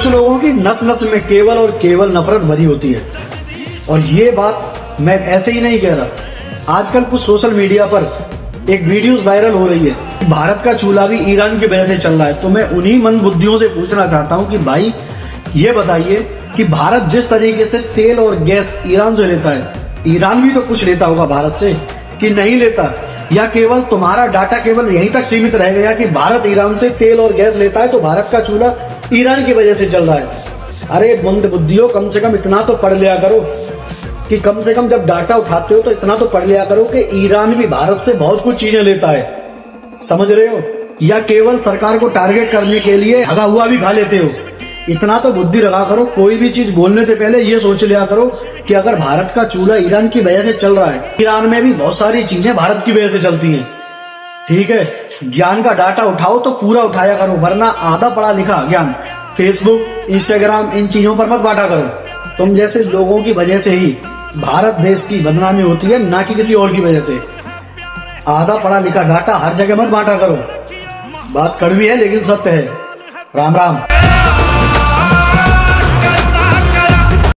कुछ लोगों की नस नस में केवल और केवल नफरत भरी होती है। और ये बात मैं ऐसे ही नहीं कह रहा। आजकल कुछ सोशल मीडिया पर एक वीडियोस वायरल हो रही है, भारत का चूल्हा भी ईरान की वजह से चल रहा है। तो मैं उन्हीं मंदबुद्धियों से पूछना चाहता हूं कि भाई ये बताइए कि भारत जिस तरीके से तेल और गैस ईरान से लेता है, ईरान भी तो कुछ लेता होगा भारत से कि नहीं लेता? या केवल तुम्हारा डाटा केवल यहीं तक सीमित रह गया कि भारत ईरान से तेल और गैस लेता है तो भारत का चूल्हा ईरान की वजह से चल रहा है? अरे मंदबुद्धियों, कम से कम इतना तो पढ़ लिया करो कि कम से कम जब डाटा उठाते हो तो इतना तो पढ़ लिया करो कि ईरान भी भारत से बहुत कुछ चीजें लेता है। समझ रहे हो? या केवल सरकार को टारगेट करने के लिए हगा हुआ भी खा लेते हो? इतना तो बुद्धि रखा करो। कोई भी चीज बोलने से पहले ये सोच लिया करो कि अगर भारत का चूल्हा ईरान की वजह से चल रहा है, ईरान में भी बहुत सारी चीजें भारत की वजह से चलती हैं। ठीक है, ज्ञान का डाटा उठाओ तो पूरा उठाया करो, वरना आधा पढ़ा लिखा ज्ञान फेसबुक, इंस्टाग्राम, इन चीजों पर मत बांटा करो। तुम जैसे लोगों की वजह से ही भारत देश की बदनामी होती है, ना कि किसी और की वजह से। आधा पढ़ा लिखा डाटा हर जगह मत बांटा करो। बात कड़वी है लेकिन सत्य है। राम राम।